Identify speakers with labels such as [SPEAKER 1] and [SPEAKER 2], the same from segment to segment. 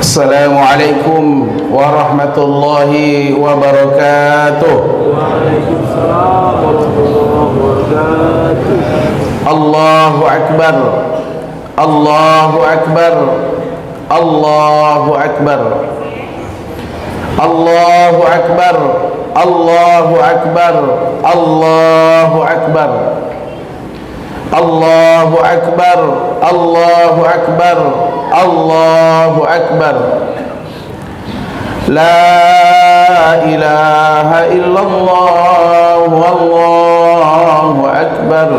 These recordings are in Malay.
[SPEAKER 1] Assalamualaikum warahmatullahi wabarakatuh.
[SPEAKER 2] Waalaikumsalam warahmatullahi wabarakatuh.
[SPEAKER 1] Allahu Akbar, Allahu Akbar, Allahu Akbar, Allahu Akbar, Allahu Akbar, Allahu Akbar, Allahu Akbar, Allahu Akbar, Allahu Akbar. La ilaha illallah, Allahu Akbar,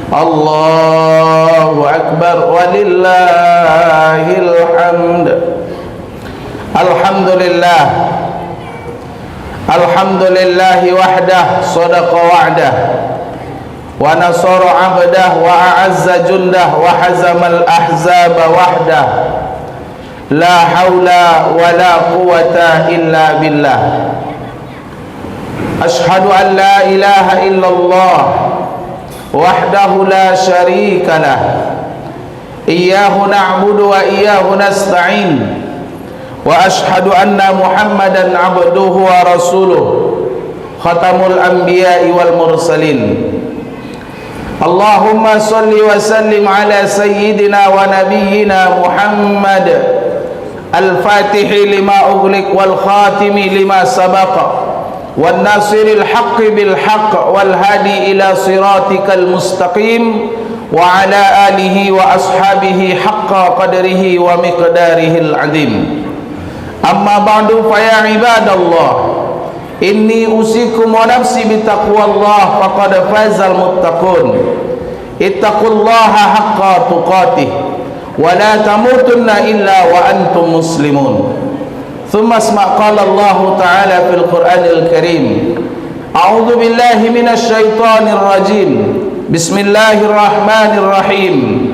[SPEAKER 1] Allahu Akbar, walillahil hamd. Alhamdulillah, alhamdulillahi wahdah, sadaqa wa'dah, wa nasara abdah, wa a'azza jundah, wa hazamal ahzaba wahdah. La hawla wa la quwata illa billah. Ashhadu an la ilaha illallah wahdahu la syarika lah. Iyyahu na'budu wa iyyahu nasta'in. Wa ashhadu anna Muhammadan abduhu wa rasuluh, khatamul anbiya'i wal mursalin. Allahumma salli wa sallim ala sayyidina wa nabiyyina Muhammad al-fatihi lima ughliq wal khatimi lima sabaqa wan nasiril haqqi bil haqq wal hadi ila siratikal mustaqim wa ala alihi wa ashabihi haqqa qadrihi wa miqdarihil azim. Amma ba'du fa ya ibadallah, inni usikum wa nafsi bitaqwallah faqad fazal muttaqun. Ittaqullaha haqqa tuqatih wa la tamutunna illa wa antum muslimun. Thumma asma' qala Allah ta'ala fil Qur'anil Karim. A'udzu billahi minasy syaithanir rajim. Bismillahirrahmanirrahim.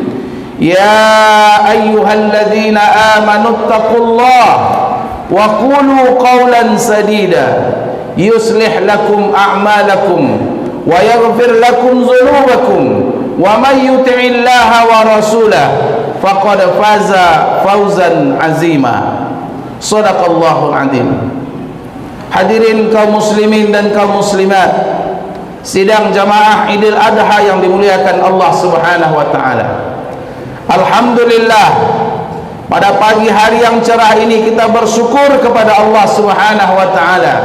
[SPEAKER 1] Ya ayyuhalladzina amanu taqullaha wa qulu qawlan sadida yuslih lakum a'malakum wa yaghfir lakum dhunubakum wa may yuti'illaha wa rasulahu faqad faza fawzan azima. Shadaqallahul azim. Hadirin kaum muslimin dan kaum muslimat, sidang jamaah Idul Adha yang dimuliakan Allah Subhanahu wa taala. Alhamdulillah, pada pagi hari yang cerah ini kita bersyukur kepada Allah Subhanahu wa taala,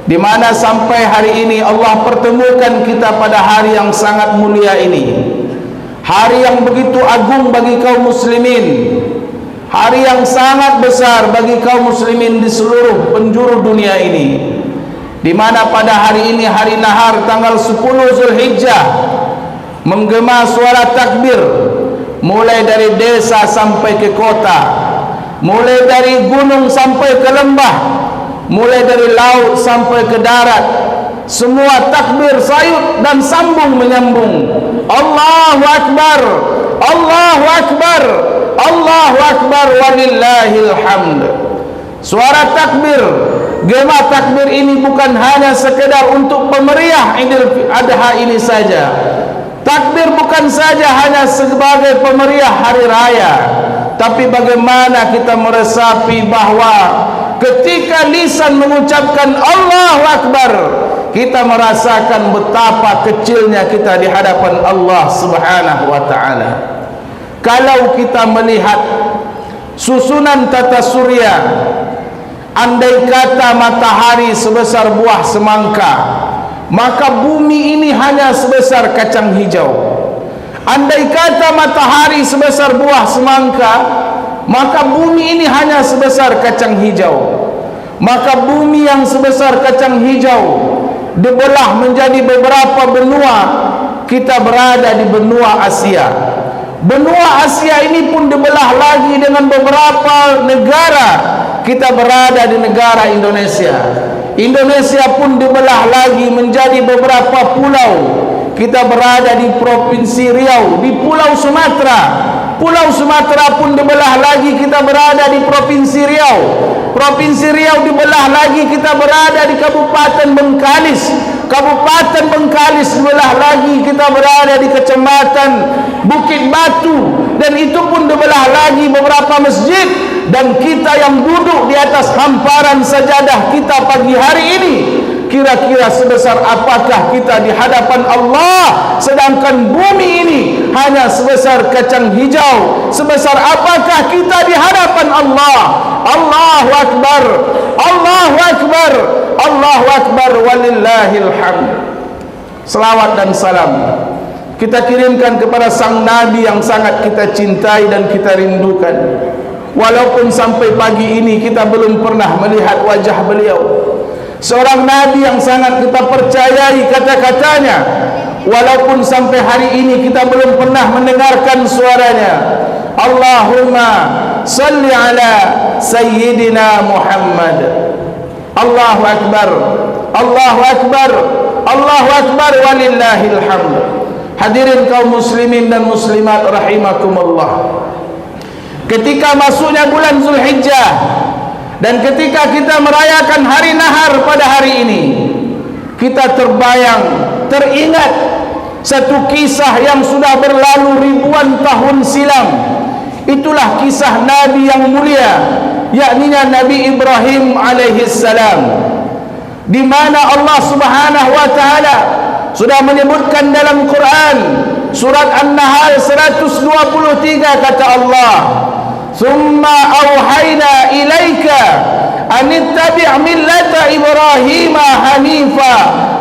[SPEAKER 1] di mana sampai hari ini Allah pertemukan kita pada hari yang sangat mulia ini. Hari yang begitu agung bagi kaum muslimin, hari yang sangat besar bagi kaum muslimin di seluruh penjuru dunia ini, di mana pada hari ini, hari nahar tanggal 10 Zulhijjah, menggema suara takbir mulai dari desa sampai ke kota, mulai dari gunung sampai ke lembah, mulai dari laut sampai ke darat, semua takbir sayut dan sambung menyambung. Allahu Akbar, Allahu Akbar, Allahu Akbar, walillahil hamd. Suara takbir, gema takbir ini bukan hanya sekedar untuk pemeriah Idul Adha ini saja. Takbir bukan saja hanya sebagai pemeriah hari raya, tapi bagaimana kita meresapi bahwa ketika lisan mengucapkan Allahu Akbar, kita merasakan betapa kecilnya kita di hadapan Allah Subhanahu wa taala. Kalau kita melihat susunan tata surya, andai kata matahari sebesar buah semangka, maka bumi ini hanya sebesar kacang hijau. Andai kata matahari sebesar buah semangka, maka bumi ini hanya sebesar kacang hijau. Maka bumi yang sebesar kacang hijau dibelah menjadi beberapa benua. Kita berada di benua Asia. Benua Asia ini pun dibelah lagi dengan beberapa negara. Kita berada di negara Indonesia. Indonesia pun dibelah lagi menjadi beberapa pulau. Kita berada di Provinsi Riau, di Pulau Sumatera. Pulau Sumatera pun dibelah lagi, kita berada di Provinsi Riau. Provinsi Riau dibelah lagi, kita berada di Kabupaten Bengkalis. Kabupaten Bengkalis dibelah lagi, kita berada di Kecamatan Bukit Batu. dan itu pun dibelah lagi beberapa masjid, dan kita yang duduk di atas hamparan sajadah kita pagi hari ini, kira-kira sebesar apakah kita di hadapan Allah, sedangkan bumi ini hanya sebesar kacang hijau? Sebesar apakah kita di hadapan Allah? Allahu Akbar, Allahu Akbar, Allahu Akbar, walillahil hamd. Selawat dan salam kita kirimkan kepada sang Nabi yang sangat kita cintai dan kita rindukan. Walaupun sampai pagi ini kita belum pernah melihat wajah beliau, seorang Nabi yang sangat kita percayai kata-katanya, walaupun sampai hari ini kita belum pernah mendengarkan suaranya. Allahumma salli ala Sayyidina Muhammad. Allahu Akbar, Allahu Akbar, Allahu Akbar, walillahil hamd. Hadirin kaum muslimin dan muslimat rahimakumullah, ketika masuknya bulan Zulhijjah dan ketika kita merayakan hari nahar pada hari ini, kita terbayang, teringat satu kisah yang sudah berlalu ribuan tahun silam. Itulah kisah Nabi yang mulia, yakninya Nabi Ibrahim alaihissalam, di mana Allah Subhanahu wa taala sudah menyebutkan dalam Quran surat An-Nahl 123, kata Allah, "Tsumma auhayna ilaika an ittabi' millata Ibrahim hanifa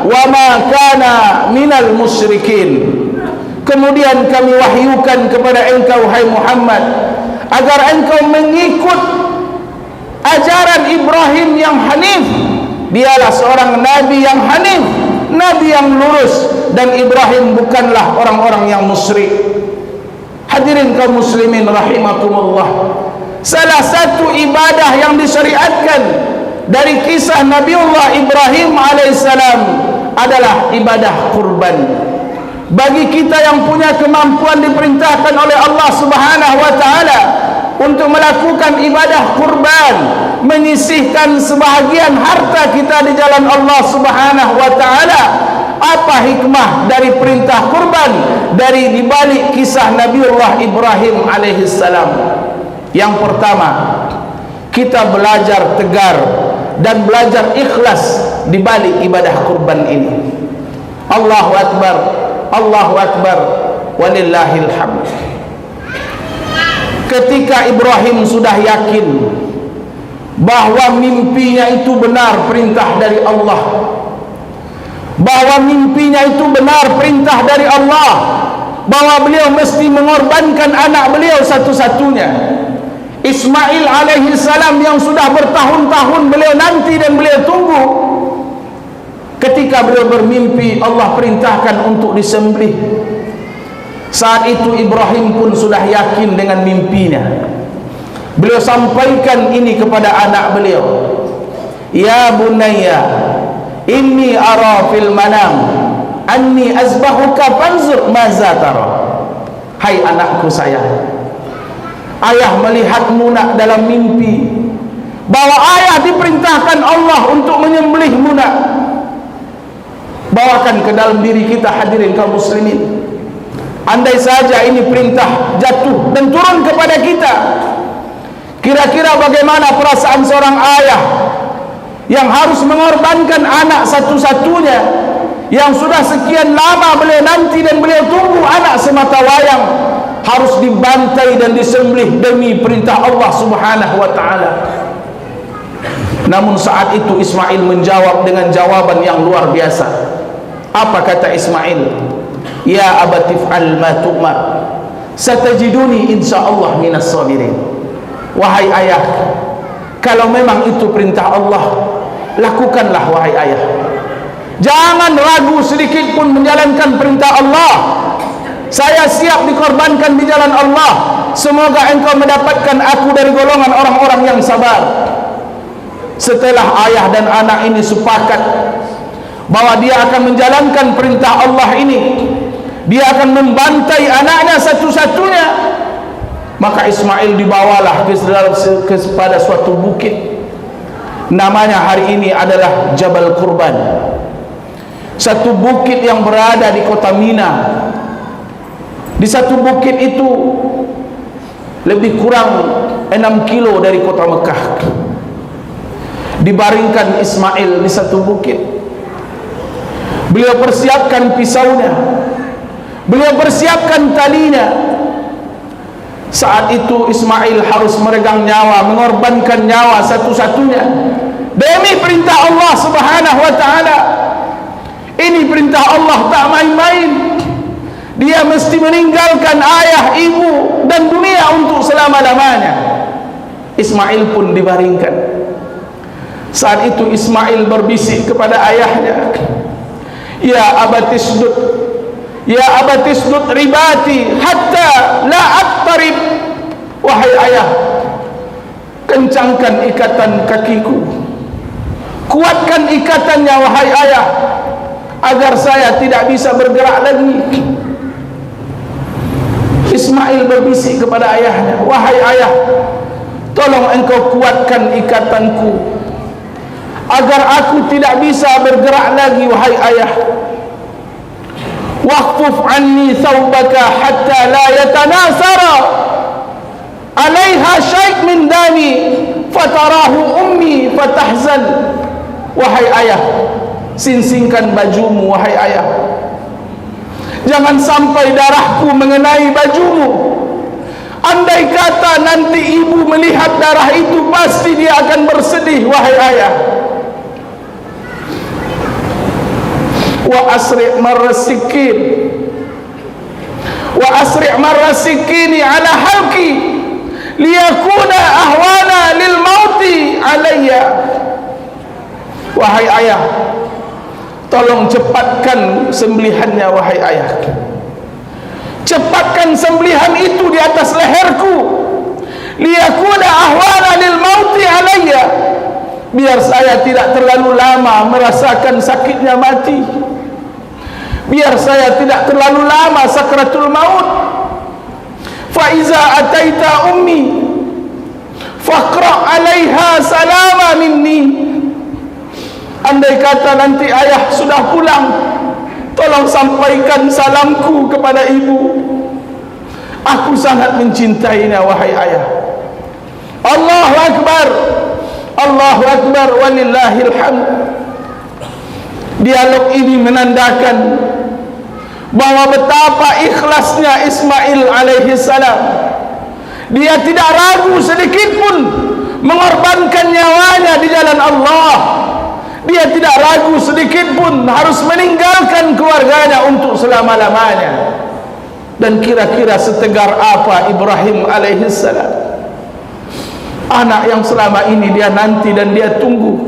[SPEAKER 1] wa ma kana minal musyrikin." Kemudian kami wahyukan kepada engkau, hai Muhammad, agar engkau mengikut ajaran Ibrahim yang hanif. Dialah seorang nabi yang hanif, nabi yang lurus, dan Ibrahim bukanlah orang-orang yang musyrik. Hadirin kaum muslimin rahimakumullah, salah satu ibadah yang disyariatkan dari kisah Nabiullah Ibrahim alaihissalam adalah ibadah kurban. Bagi kita yang punya kemampuan diperintahkan oleh Allah Subhanahu wa taala untuk melakukan ibadah kurban, menyisihkan sebahagian harta kita di jalan Allah Subhanahu wa taala. Apa hikmah dari perintah kurban, dari dibalik kisah Nabiullah Ibrahim alaihissalam? Yang pertama, kita belajar tegar dan belajar ikhlas dibalik ibadah kurban ini. Allahu Akbar, Allahu Akbar, walillahil hamd. Ketika Ibrahim sudah yakin bahwa mimpinya itu benar perintah dari Allah, bahwa mimpinya itu benar perintah dari Allah, bahwa beliau mesti mengorbankan anak beliau satu-satunya, Ismail alaihi salam, yang sudah bertahun-tahun beliau nanti dan beliau tunggu. Ketika beliau bermimpi Allah perintahkan untuk disembelih, saat itu Ibrahim pun sudah yakin dengan mimpinya. Beliau sampaikan ini kepada anak beliau, "Ya bunayya, inni ara fil manam anni azbahuka fanzur maza tara." Hai anakku sayang, ayah melihatmu nak dalam mimpi, bahwa ayah diperintahkan Allah untuk menyembelihmu nak. Bawakan ke dalam diri kita, hadirin kaum muslimin. Andai saja ini perintah jatuh dan turun kepada kita, kira-kira bagaimana perasaan seorang ayah yang harus mengorbankan anak satu-satunya, yang sudah sekian lama beliau nanti dan beliau tunggu anak semata wayang, harus dibantai dan disembelih demi perintah Allah Subhanahu wa taala. Namun saat itu Ismail menjawab dengan jawaban yang luar biasa. Apa kata Ismail? "Ya abati fa'al ma tu'mar, satajiduni insyaallah minas sabirin." Wahai ayah, kalau memang itu perintah Allah, lakukanlah wahai ayah. Jangan ragu sedikit pun menjalankan perintah Allah. Saya siap dikorbankan di jalan Allah. Semoga engkau mendapatkan aku dari golongan orang-orang yang sabar. Setelah ayah dan anak ini sepakat bahwa dia akan menjalankan perintah Allah ini, dia akan membantai anaknya satu-satunya, maka Ismail dibawalah kepada suatu bukit. Namanya hari ini adalah Jabal Kurban, satu bukit yang berada di kota Mina. Di satu bukit itu lebih kurang 6 kilo dari kota Mekah. Dibaringkan Ismail di satu bukit. Beliau persiapkan pisaunya, beliau persiapkan talinya. Saat itu Ismail harus meregang nyawa, mengorbankan nyawa satu-satunya demi perintah Allah Subhanahu wa ta'ala. Ini perintah Allah, tak main-main. Dia mesti meninggalkan ayah, ibu dan dunia untuk selama-lamanya. Ismail pun dibaringkan. Saat itu Ismail berbisik kepada ayahnya, "Ya abatisdud, ya abatisdud ribati hatta la aqtarib." Wahai ayah, kencangkan ikatan kakiku, kuatkan ikatannya wahai ayah, agar saya tidak bisa bergerak lagi. Ismail berbisik kepada ayahnya, "Wahai ayah, tolong engkau kuatkan ikatanku agar aku tidak bisa bergerak lagi wahai ayah. Waqfuf anni thawbaka hatta la yatanasara alaiha syait min dami fatarahu ummi fatahzan." Wahai ayah, singsingkan bajumu wahai ayah, jangan sampai darahku mengenai bajumu. Andai kata nanti ibu melihat darah itu, pasti dia akan bersedih wahai ayah. Wa asri' marrasikin, wa asri' marrasikini ala halki liyakuna ahwana lil mauti alayya. Wahai ayah, tolong cepatkan sembelihannya wahai ayah. Cepatkan sembelihan itu di atas leherku. Liyakuna ahwana lil mauti alayya, biar saya tidak terlalu lama merasakan sakitnya mati, biar saya tidak terlalu lama sakratul maut. Fa iza ataita ummi faqra 'alaiha salama minni. Andai kata nanti ayah sudah pulang, tolong sampaikan salamku kepada ibu. Aku sangat mencintainya wahai ayah. Allahu akbar, Allahu akbar, walillahil hamd. Dialog ini menandakan bahwa betapa ikhlasnya Ismail alaihi salam. Dia tidak ragu sedikit pun mengorbankan nyawanya di jalan Allah. Dia tidak ragu sedikit pun harus meninggalkan keluarganya untuk selama-lamanya. Dan kira-kira setegar apa Ibrahim alaihissalam, anak yang selama ini dia nanti dan dia tunggu,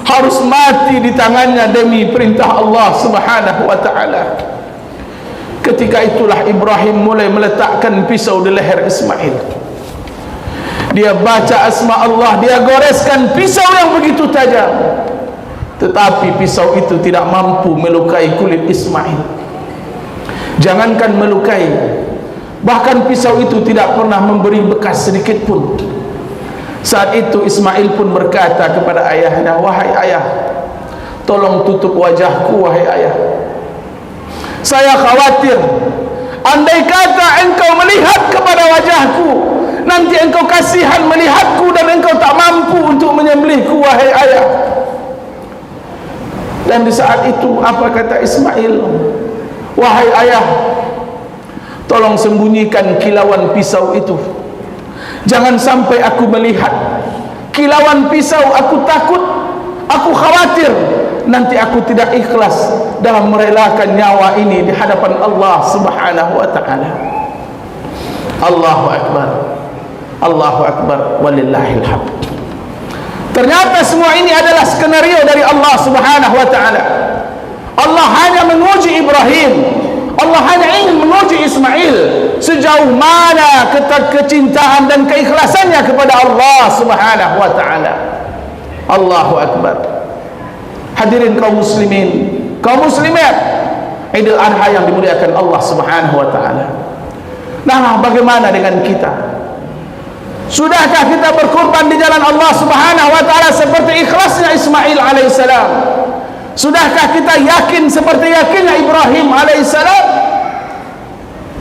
[SPEAKER 1] harus mati di tangannya demi perintah Allah Subhanahu wa ta'ala. Ketika itulah Ibrahim mulai meletakkan pisau di leher Ismail. Dia baca asma Allah, dia goreskan pisau yang begitu tajam, tetapi pisau itu tidak mampu melukai kulit Ismail. Jangankan melukai, bahkan pisau itu tidak pernah memberi bekas sedikit pun. Saat itu Ismail pun berkata kepada ayahnya, "Wahai ayah, tolong tutup wajahku wahai ayah. Saya khawatir andai kata engkau melihat kepada wajahku, nanti engkau kasihan melihatku dan engkau tak mampu untuk menyembelihku wahai ayah." Dan di saat itu apa kata Ismail? "Wahai ayah, tolong sembunyikan kilauan pisau itu. Jangan sampai aku melihat kilauan pisau. Aku takut, aku khawatir nanti aku tidak ikhlas dalam merelakan nyawa ini di hadapan Allah Subhanahu wa ta'ala." Allahu akbar, Allahu akbar, walillahil hamd. Ternyata semua ini adalah skenario dari Allah Subhanahu wa ta'ala. Allah hanya menguji Ibrahim, Allah hanya ingin menguji Ismail sejauh mana kecintaan dan keikhlasannya kepada Allah Subhanahu wa ta'ala. Allahu akbar. Hadirin kaum muslimin, kaum muslimat, Idul Adha yang dimuliakan Allah Subhanahu wa ta'ala. Nah, bagaimana dengan kita? Sudahkah kita berkorban di jalan Allah Subhanahu wa ta'ala seperti ikhlasnya Ismail alaihissalam? Sudahkah kita yakin seperti yakinnya Ibrahim alaihissalam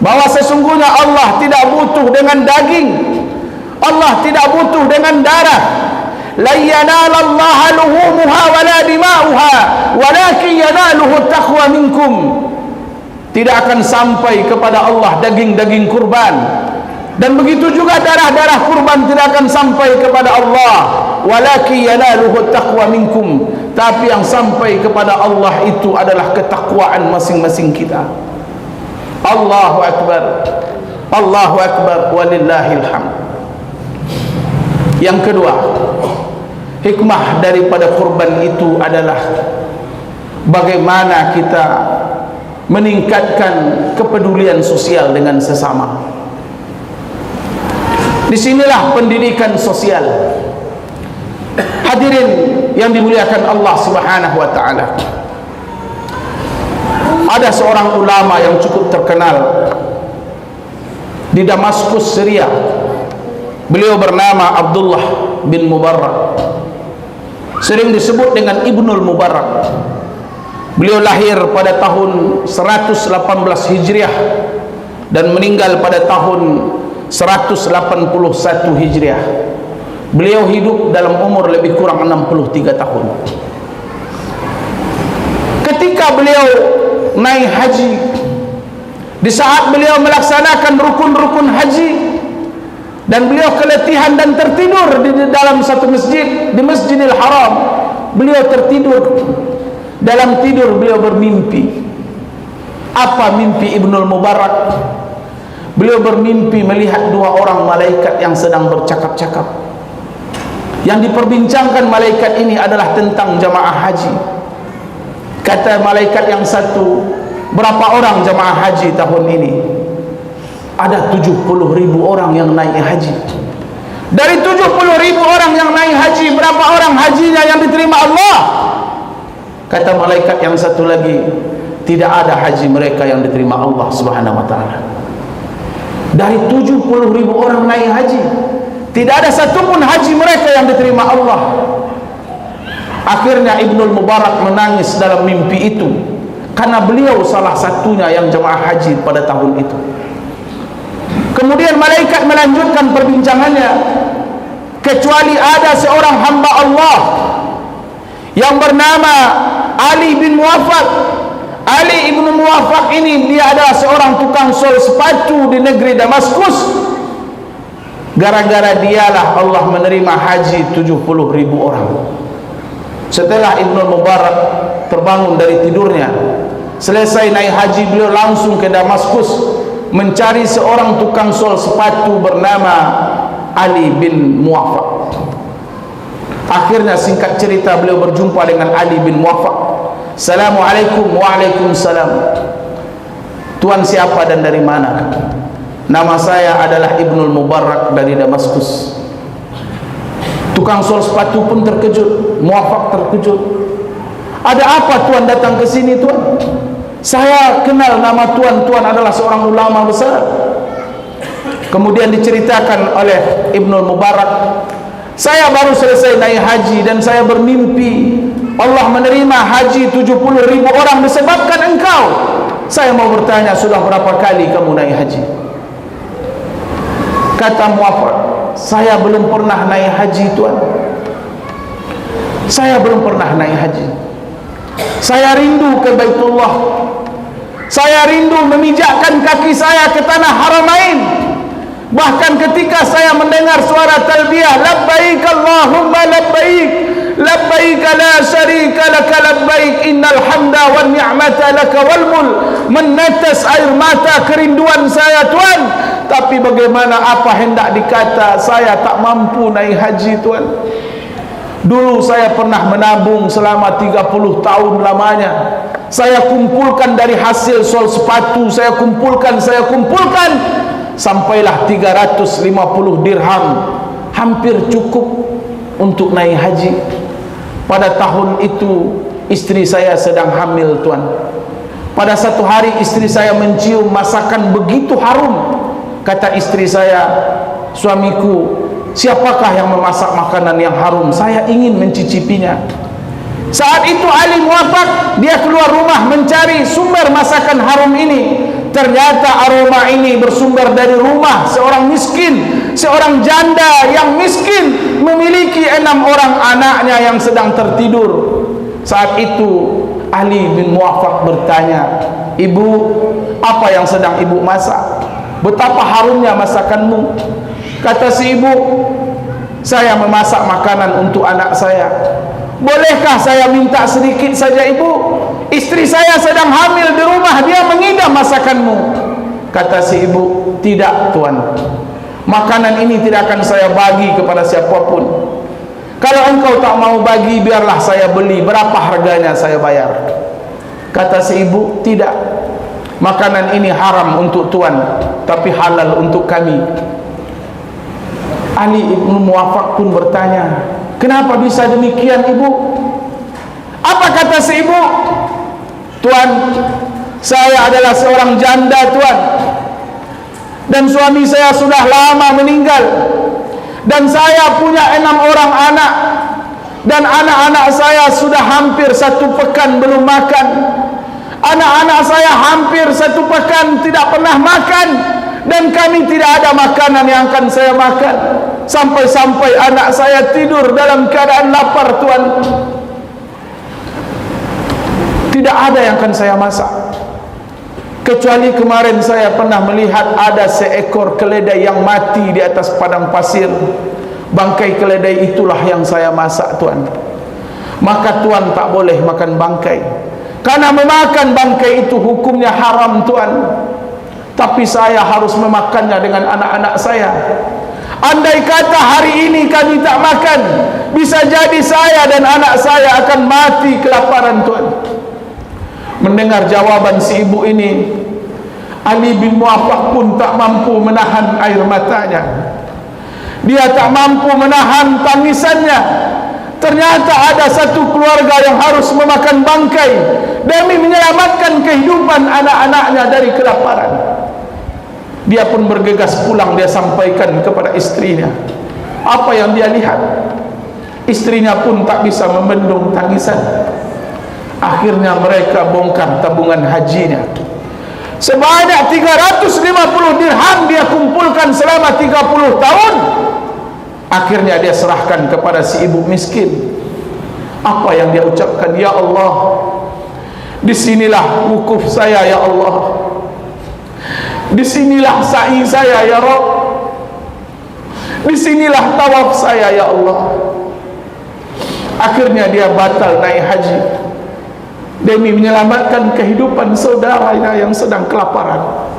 [SPEAKER 1] bahwa sesungguhnya Allah tidak butuh dengan daging, Allah tidak butuh dengan darah. La yanalallaha luhumuha wala dima'uha walakin yanaluhu taqwa minkum. Tidak akan sampai kepada Allah daging-daging kurban, dan begitu juga darah-darah kurban tidak akan sampai kepada Allah. Walakin yanaluhu taqwa minkum. Tapi yang sampai kepada Allah itu adalah ketakwaan masing-masing kita. Allahu Akbar, Allahu Akbar, walillahil hamd. Yang kedua, hikmah daripada kurban itu adalah bagaimana kita meningkatkan kepedulian sosial dengan sesama. Disinilah pendidikan sosial. Hadirin yang dimuliakan Allah Subhanahu wa ta'ala, ada seorang ulama yang cukup terkenal di Damaskus, Syria. Beliau bernama Abdullah bin Mubarak, sering disebut dengan Ibnul Mubarak. Beliau lahir pada tahun 118 Hijriah dan meninggal pada tahun 181 Hijriah. Beliau hidup dalam umur lebih kurang 63 tahun. Ketika beliau naik haji, di saat beliau melaksanakan rukun-rukun haji, dan beliau keletihan dan tertidur di dalam satu masjid, di Masjidil Haram. Beliau tertidur. Dalam tidur beliau bermimpi. Apa mimpi Ibnul Mubarak? Beliau bermimpi melihat dua orang malaikat yang sedang bercakap-cakap. Yang diperbincangkan malaikat ini adalah tentang jamaah haji. Kata malaikat yang satu, berapa orang jamaah haji tahun ini? Ada 70.000 orang yang naik haji. Dari 70.000 orang yang naik haji, berapa orang hajinya yang diterima Allah? Kata malaikat yang satu lagi, tidak ada haji mereka yang diterima Allah Subhanahu wa ta'ala. Dari 70.000 orang naik haji, tidak ada satupun haji mereka yang diterima Allah. Akhirnya Ibnul Mubarak menangis dalam mimpi itu, karena beliau salah satunya yang jemaah haji pada tahun itu. Kemudian malaikat melanjutkan perbincangannya, kecuali ada seorang hamba Allah yang bernama Ali bin Muwaffaq. Ali ibn Muwaffaq ini, dia adalah seorang tukang sol sepatu di negeri Damaskus. Gara-gara dialah Allah menerima haji 70.000 orang. Setelah Ibnul Mubarak terbangun dari tidurnya, selesai naik haji, beliau langsung ke Damaskus mencari seorang tukang sol sepatu bernama Ali bin Muwaffaq. Akhirnya singkat cerita beliau berjumpa dengan Ali bin Muwaffaq. Assalamualaikum. Waalaikumsalam. Tuan siapa dan dari mana? Nama saya adalah Ibnul Mubarak dari Damaskus. Tukang sol sepatu pun terkejut, Muwaffaq terkejut. Ada apa tuan datang ke sini tuan? Saya kenal nama tuan, tuan adalah seorang ulama besar. Kemudian diceritakan oleh Ibnul Mubarak, saya baru selesai naik haji dan saya bermimpi Allah menerima haji 70.000 orang disebabkan engkau. Saya mau bertanya, sudah berapa kali kamu naik haji? Kata Muwaffaq, saya belum pernah naik haji tuan. Saya belum pernah naik haji. Saya rindu ke Baitullah. Saya rindu memijakkan kaki saya ke tanah Haramain. Bahkan ketika saya mendengar suara talbiyah, labbaik Allahumma labbaik, labbaik la syarika laka labbaik, innal hamda wan ni'mata laka wal mulk, menetes air mata kerinduan saya tuan. Tapi bagaimana apa hendak dikata, saya tak mampu naik haji tuan. Dulu saya pernah menabung selama 30 tahun lamanya. Saya kumpulkan dari hasil sol sepatu, saya kumpulkan, sampailah 350 dirham, hampir cukup untuk naik haji. Pada tahun itu istri saya sedang hamil tuan. Pada satu hari istri saya mencium masakan begitu harum. Kata istri saya, suamiku, siapakah yang memasak makanan yang harum? Saya ingin mencicipinya. Saat itu Ali Muwaffaq, dia keluar rumah mencari sumber masakan harum ini. ternyata aroma ini bersumber dari rumah seorang miskin, seorang janda yang miskin memiliki 6 orang anaknya yang sedang tertidur. Saat itu Ali bin Muwaffaq bertanya, "Ibu, apa yang sedang ibu masak? Betapa harumnya masakanmu?" Kata si ibu, "Saya memasak makanan untuk anak saya. Bolehkah saya minta sedikit saja, ibu? Istri saya sedang hamil di rumah, dia mengidam masakanmu." Kata si ibu, "Tidak, tuan. Makanan ini tidak akan saya bagi kepada siapapun. Kalau engkau tak mau bagi, biarlah saya beli. Berapa harganya saya bayar?" Kata si ibu, "Tidak. Makanan ini haram untuk tuan, tapi halal untuk kami." Ali bin Muwaffaq pun bertanya, "Kenapa bisa demikian, ibu?" Apa kata si ibu? "Tuan, saya adalah seorang janda, tuan. Dan suami saya sudah lama meninggal. Dan saya punya 6 orang anak. Dan anak-anak saya sudah hampir 1 pekan belum makan. Anak-anak saya hampir 1 pekan tidak pernah makan. Dan kami tidak ada makanan yang akan saya makan. Sampai-sampai anak saya tidur dalam keadaan lapar, tuan. Tidak ada yang akan saya masak. Kecuali kemarin saya pernah melihat ada seekor keledai yang mati di atas padang pasir. Bangkai keledai itulah yang saya masak, tuan. Maka tuan tak boleh makan bangkai. Karena memakan bangkai itu hukumnya haram, tuan. Tapi saya harus memakannya dengan anak-anak saya. Andai kata hari ini kami tak makan, bisa jadi saya dan anak saya akan mati kelaparan, tuan." Mendengar jawaban si ibu ini, Ali bin Muwaffaq pun tak mampu menahan air matanya. Dia tak mampu menahan tangisannya. Ternyata ada satu keluarga yang harus memakan bangkai demi menyelamatkan kehidupan anak-anaknya dari kelaparan. Dia pun bergegas pulang. Dia sampaikan kepada istrinya apa yang dia lihat. Istrinya pun tak bisa membendung tangisan. Akhirnya mereka bongkar tabungan hajinya. Sebanyak 350 dirham dia kumpulkan selama 30 tahun. Akhirnya dia serahkan kepada si ibu miskin. Apa yang dia ucapkan? "Ya Allah, disinilah wukuf saya, ya Allah. Disinilah sa'i saya, ya Rabb. Disinilah tawaf saya, ya Allah." Akhirnya dia batal naik haji demi menyelamatkan kehidupan saudaranya yang sedang kelaparan.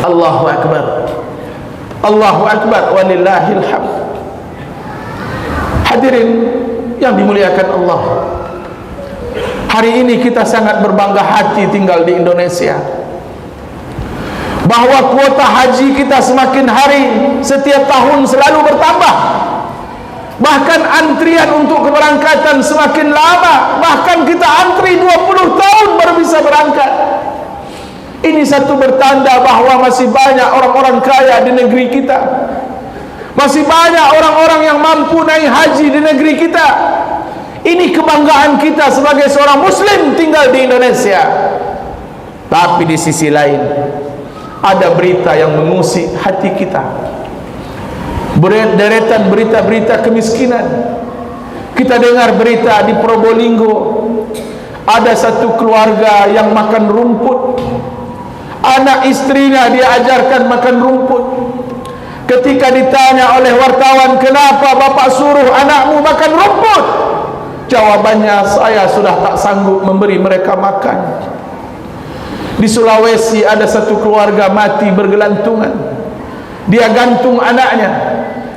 [SPEAKER 1] Allahu Akbar. Allahu Akbar, walillahil hamd. Hadirin yang dimuliakan Allah, hari ini kita sangat berbangga hati tinggal di Indonesia, bahwa kuota haji kita semakin hari setiap tahun selalu bertambah. Bahkan antrian untuk keberangkatan semakin lama. Bahkan kita antri 20 tahun baru bisa berangkat. Ini satu bertanda bahwa masih banyak orang-orang kaya di negeri kita. Masih banyak orang-orang yang mampu naik haji di negeri kita. Ini kebanggaan kita sebagai seorang muslim tinggal di Indonesia. Tapi di sisi lain, ada berita yang mengusik hati kita. Deretan berita-berita kemiskinan. Kita dengar berita di Probolinggo, ada satu keluarga yang makan rumput. Anak istrinya diajarkan makan rumput. Ketika ditanya oleh wartawan, "Kenapa bapak suruh anakmu makan rumput?" Jawabannya, "Saya sudah tak sanggup memberi mereka makan." Di Sulawesi ada satu keluarga mati bergelantungan. Dia gantung anaknya,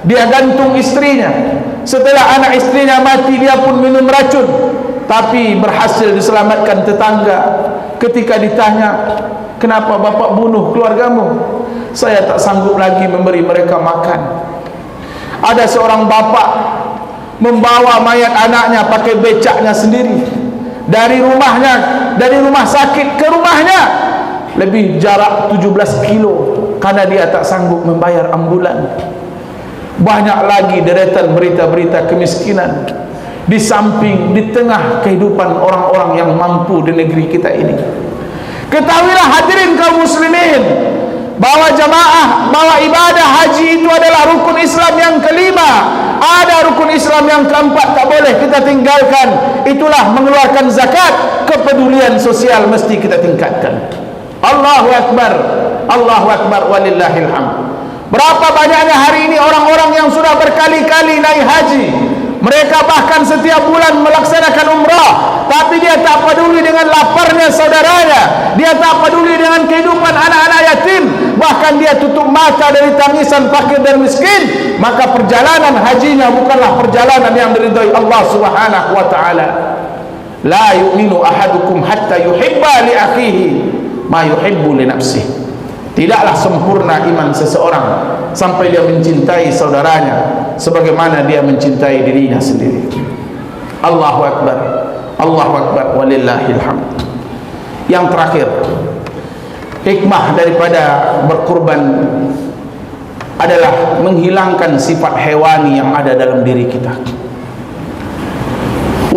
[SPEAKER 1] dia gantung istrinya. Setelah anak istrinya mati, dia pun minum racun, tapi berhasil diselamatkan tetangga. Ketika ditanya, "Kenapa bapak bunuh keluargamu?" "Saya tak sanggup lagi memberi mereka makan." Ada seorang bapak membawa mayat anaknya pakai becaknya sendiri dari rumahnya, dari rumah sakit ke rumahnya, lebih jarak 17 kilo, karena dia tak sanggup membayar ambulan. Banyak lagi deretan berita-berita kemiskinan di samping, di tengah kehidupan orang-orang yang mampu di negeri kita ini. Ketahuilah hadirin kaum muslimin, bahwa jamaah, bahwa ibadah haji itu adalah rukun Islam yang kelima. Ada rukun Islam yang keempat tak boleh kita tinggalkan, itulah mengeluarkan zakat. Kepedulian sosial mesti kita tingkatkan. Allahu Akbar, Allahu Akbar, walillahil hamd. Berapa banyaknya hari ini orang-orang yang sudah berkali-kali naik haji, mereka bahkan setiap bulan melaksanakan umrah, tapi dia tak peduli dengan laparnya saudaranya, dia tak peduli dengan kehidupan anak-anak yatim, bahkan dia tutup mata dari tangisan fakir dan miskin. Maka perjalanan hajinya bukanlah perjalanan yang diridhai Allah Subhanahu wa taala. La yu'minu ahadukum hatta yuhibba li akhihi ma yuhibbu li nafsihi. Tidaklah sempurna iman seseorang sampai dia mencintai saudaranya sebagaimana dia mencintai dirinya sendiri. Allahu Akbar, Allahu Akbar, walillahil hamd. Yang terakhir, hikmah daripada berkurban adalah menghilangkan sifat hewani yang ada dalam diri kita.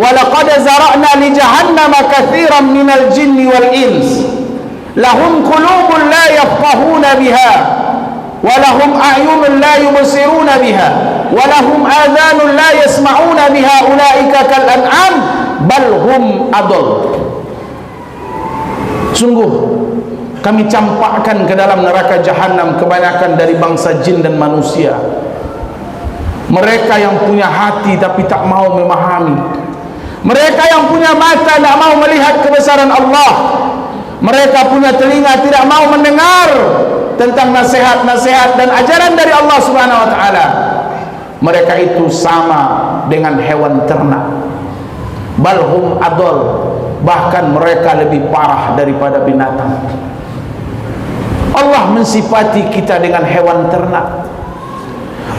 [SPEAKER 1] Walaqad zara'na li jahannama katsiran minal jinni wal ins lahum qulubun la yafqahuna biha wa lahum a'yunun la yubsiruna biha wa lahum adhanun la yasma'una biha ulaika kal an'am bal hum adall. Sungguh kami campakkan ke dalam neraka jahanam kebanyakan dari bangsa jin dan manusia. Mereka yang punya hati tapi tak mau memahami, mereka yang punya mata tak mau melihat kebesaran Allah, mereka punya telinga tidak mau mendengar tentang nasihat-nasihat dan ajaran dari Allah Subhanahu wa taala. Mereka itu sama dengan hewan ternak. Balhum adol, bahkan mereka lebih parah daripada binatang. Allah mensifati kita dengan hewan ternak,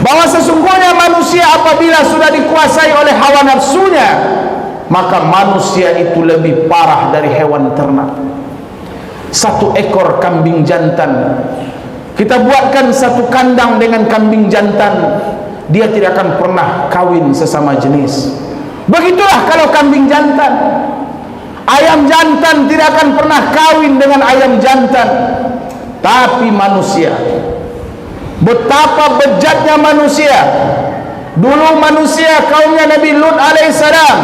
[SPEAKER 1] bahwa sesungguhnya manusia apabila sudah dikuasai oleh hawa nafsunya, maka manusia itu lebih parah dari hewan ternak. Satu ekor kambing jantan, kita buatkan satu kandang dengan kambing jantan, dia tidak akan pernah kawin sesama jenis. Begitulah kalau kambing jantan. Ayam jantan tidak akan pernah kawin dengan ayam jantan. Tapi manusia, betapa bejatnya manusia. Dulu manusia kaumnya Nabi Lut alaihissalam,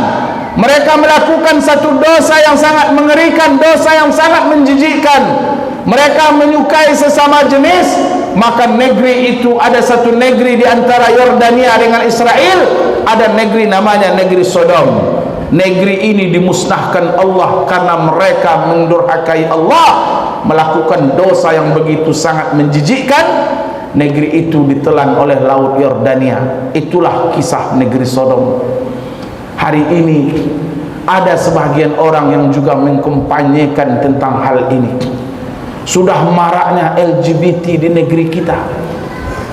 [SPEAKER 1] mereka melakukan satu dosa yang sangat mengerikan, dosa yang sangat menjijikkan. Mereka menyukai sesama jenis. Maka negeri itu, ada satu negeri di antara Yordania dengan Israel, ada negeri namanya negeri Sodom. Negeri ini dimusnahkan Allah karena mereka mendurhakai Allah, melakukan dosa yang begitu sangat menjijikkan. Negeri itu ditelan oleh laut Yordania. Itulah kisah negeri Sodom. Hari ini ada sebagian orang yang juga mengkampanyekan tentang hal ini. Sudah maraknya LGBT di negeri kita.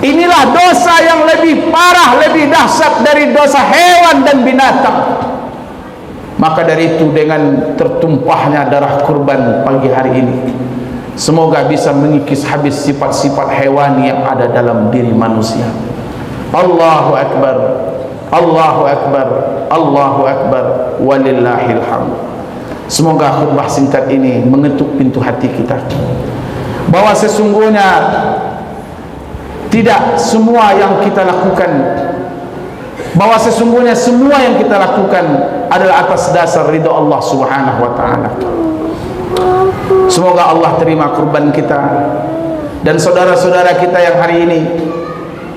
[SPEAKER 1] Inilah dosa yang lebih parah, lebih dahsyat dari dosa hewan dan binatang. Maka dari itu, dengan tertumpahnya darah kurban pagi hari ini, semoga bisa mengikis habis sifat-sifat hewani yang ada dalam diri manusia. Allahu Akbar, Allahu Akbar, Allahu Akbar, walillahil hamd. Semoga khutbah singkat ini mengetuk pintu hati kita, bahwa sesungguhnya tidak semua yang kita lakukan, bahwa sesungguhnya semua yang kita lakukan adalah atas dasar ridha Allah Subhanahu wa taala. Semoga Allah terima kurban kita dan saudara-saudara kita yang hari ini,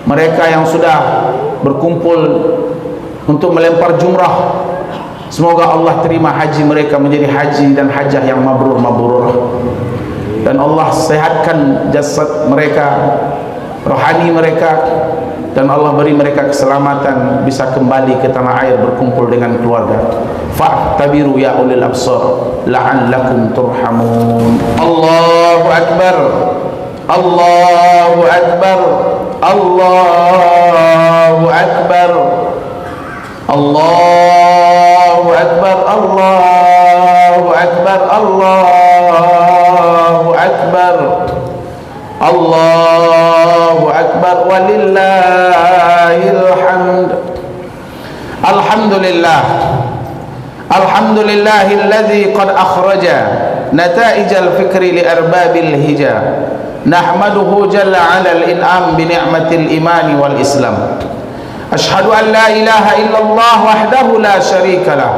[SPEAKER 1] mereka yang sudah berkumpul untuk melempar jumrah, semoga Allah terima haji mereka menjadi haji dan hajah yang mabrur. Dan Allah sehatkan jasad mereka, rohani mereka, dan Allah beri mereka keselamatan bisa kembali ke tanah air berkumpul dengan keluarga. Fa'tabiru ya ulil absar la'allakum turhamun. Allahu Akbar, Allahu Akbar, Allahu Akbar, Allahu Akbar, Allahu Akbar, Allahu Akbar, Allahu Akbar, walillahil hamd. Alhamdulillah, alhamdulillahilladzi qad akhraja نتائج الفكر لأرباب الهجا نحمده جل على الإنعام بنعمة الإيمان والإسلام أشهد أن لا إله إلا الله وحده لا شريك له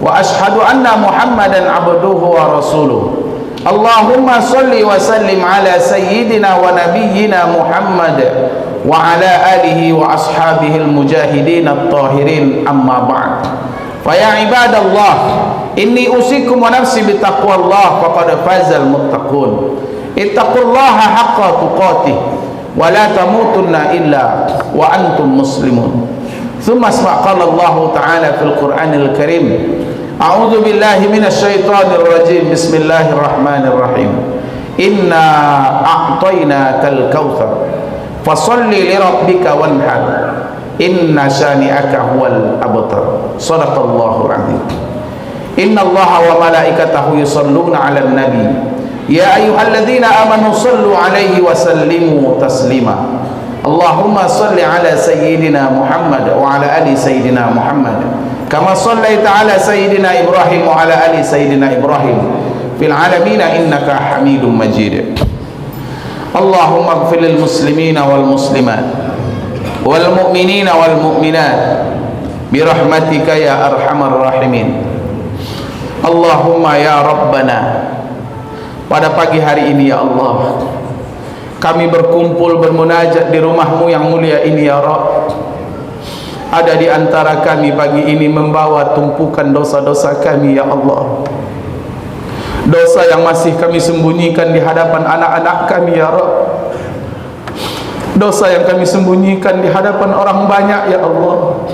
[SPEAKER 1] وأشهد أن محمدا عبده ورسوله اللهم صل وسلم على سيدنا ونبينا محمد وعلى آله وأصحابه المجاهدين الطاهرين أما بعد فيا عباد الله إني أوصيكم ونفسي بتقوى الله فقد فاز المتقون اتقوا الله حق تقاته ولا تموتن إلا وأنتم مسلمون ثم اسمع قال الله تعالى في القرآن الكريم أعوذ بالله من الشيطان الرجيم بسم الله الرحمن الرحيم إنا أعطيناك الكوثر فصل لربك وانحر إن شانئك هو الأبتر صدق الله العظيم إن الله وملائكته يصلون على النبي يا أيها الذين آمنوا صلوا عليه وسلموا تسليما اللهم صل على سيدنا محمد وعلى آل سيدنا محمد كما صليت على سيدنا إبراهيم وعلى آل سيدنا إبراهيم في العالمين إنك حميد مجيد اللهم اغفر للمسلمين والمسلمات والمؤمنين والمؤمنات برحمتك يا أرحم الراحمين اللهم يا ربنا pada pagi hari ini ya Allah kami berkumpul bermunajat di rumah-Mu yang mulia ini ya Rabb. Ada di antara kami pagi ini membawa tumpukan dosa-dosa kami ya Allah, dosa yang masih kami sembunyikan di hadapan anak-anak kami ya Rabb, dosa yang kami sembunyikan di hadapan orang banyak ya Allah.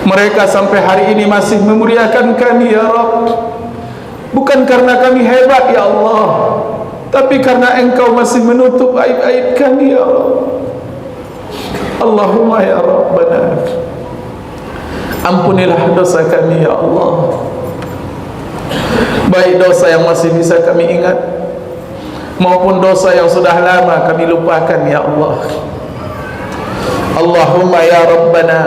[SPEAKER 1] Mereka sampai hari ini masih memuliakan kami ya Rabb, bukan karena kami hebat ya Allah, tapi karena Engkau masih menutup aib-aib kami ya Allah. Allahumma ya Rabbana, ampunilah dosa kami ya Allah, baik dosa yang masih bisa kami ingat maupun dosa yang sudah lama kami lupakan ya Allah. Allahumma ya Rabbana,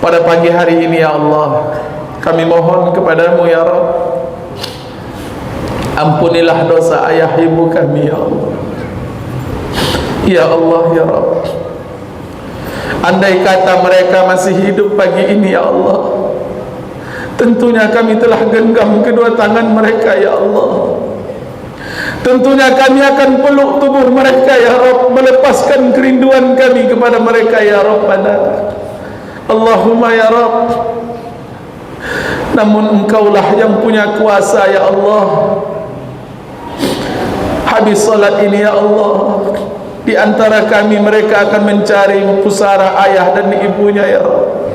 [SPEAKER 1] pada pagi hari ini ya Allah kami mohon kepadamu ya Rabb, ampunilah dosa ayah ibu kami ya Allah. Ya Allah ya Rabb, andai kata mereka masih hidup pagi ini ya Allah, tentunya kami telah genggam kedua tangan mereka ya Allah. Tentunya kami akan peluk tubuh mereka ya Rabb, melepaskan kerinduan kami kepada mereka ya Rabbana. Allahumma ya Rabb, namun Engkaulah yang punya kuasa ya Allah. Habis salat ini ya Allah, di antara kami mereka akan mencari pusara ayah dan ibunya ya Rabb,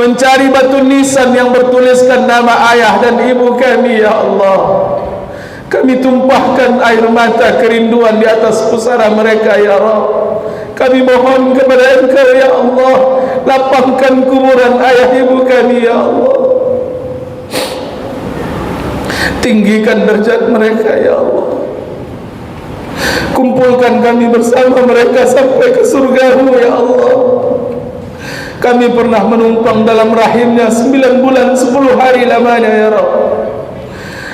[SPEAKER 1] mencari batu nisan yang bertuliskan nama ayah dan ibu kami ya Allah. Kami tumpahkan air mata kerinduan di atas pusara mereka ya Rabb. Kami mohon kepada Engkau ya Allah, lapangkan kuburan ayah ibu kami ya Allah, tinggikan derajat mereka ya Allah, kumpulkan kami bersama mereka sampai ke surga-Mu ya Allah. Kami pernah menumpang dalam rahimnya 9 bulan 10 hari lamanya ya Rabb.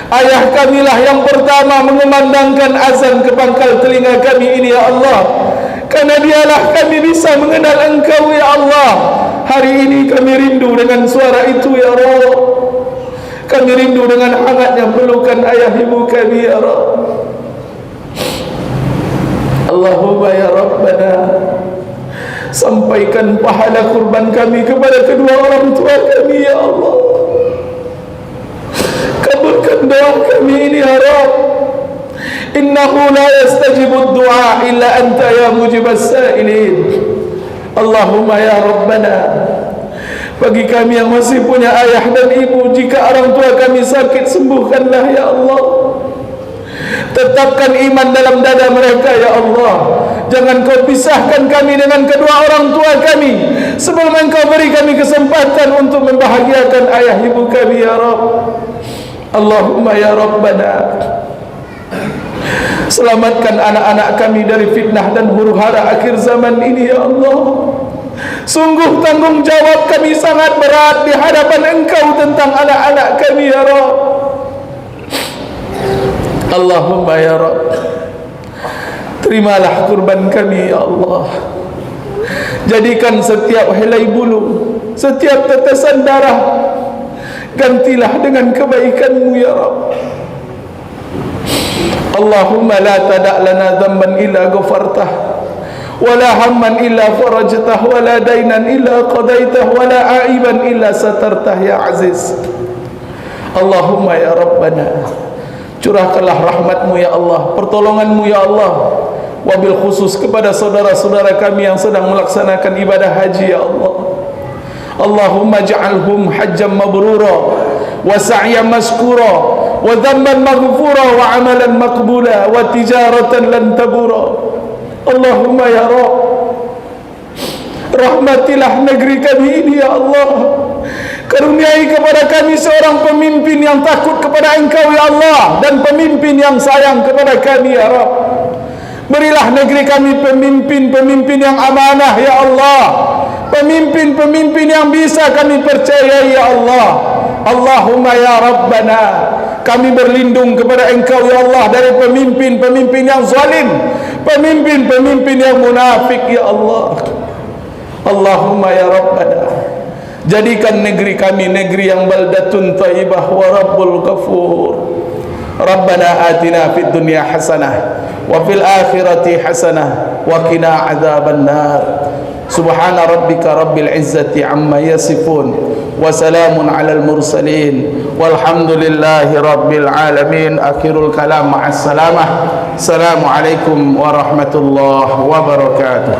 [SPEAKER 1] Ayah kamilah yang pertama mengumandangkan azan ke pangkal telinga kami ini ya Allah, karena dialah kami bisa mengenal Engkau ya Allah. Hari ini kami rindu dengan suara itu ya Rabb. Kami rindu dengan hangatnya pelukan ayah ibu kami ya Rabb. Allahumma ya Rabbana, sampaikan pahala kurban kami kepada kedua orang tua kami ya Allah. Kabulkan doa kami ini ya Rabb. Innahu la yastajibu ad-du'a illa anta ya mujibas sa'ilin. Allahumma ya Rabbana, bagi kami yang masih punya ayah dan ibu, jika orang tua kami sakit, sembuhkanlah ya Allah. Tetapkan iman dalam dada mereka ya Allah. Jangan Kau pisahkan kami dengan kedua orang tua kami sebelum Engkau beri kami kesempatan untuk membahagiakan ayah ibu kami ya Rabb. Allahumma ya Rabbana, selamatkan anak-anak kami dari fitnah dan huru-hara akhir zaman ini ya Allah. Sungguh tanggung jawab kami sangat berat di hadapan Engkau tentang anak-anak kami ya Rabb. Allahumma ya Rabb, terimalah kurban kami ya Allah. Jadikan setiap helai bulu, setiap tetesan darah, gantilah dengan kebaikan-Mu ya Rabb. Allahumma la tada' lana dhanban illa ghafartah, wala hamman illa farajtah, wala dainan illa qadaitah, wala aiban illa satartah ya aziz. Allahumma ya Rabbana, curahkanlah rahmat-Mu ya Allah, pertolongan-Mu ya Allah, wabil khusus kepada saudara-saudara kami yang sedang melaksanakan ibadah haji ya Allah. Allahumma ja'alhum hajjan mabrura wa sa'yan maskura wa dhanban maghfura wa amalan maqbula wa tijaratan lan tabura. Allahumma ya Rabb, rahmatilah negeri kami ini ya Allah. Karuniai kepada kami seorang pemimpin yang takut kepada Engkau ya Allah, dan pemimpin yang sayang kepada kami ya Rabb. Berilah negeri kami pemimpin-pemimpin yang amanah ya Allah, pemimpin-pemimpin yang bisa kami percayai ya Allah. Allahumma ya Rabbana, kami berlindung kepada Engkau ya Allah dari pemimpin-pemimpin yang zalim, pemimpin-pemimpin yang munafik ya Allah. Allahumma ya Rabbana, jadikan negeri kami negeri yang baldatun thayyibah wa rabbul ghafur. Rabbana atina fid dunya hasanah wa fil akhirati hasanah wa qina adzaban nar. Subhana rabbika rabbil izzati amma yasifun wa salamun alal mursalin walhamdulillahi rabbil alamin. Akhirul kalam ma'as salamah. Assalamualaikum warahmatullahi wabarakatuh.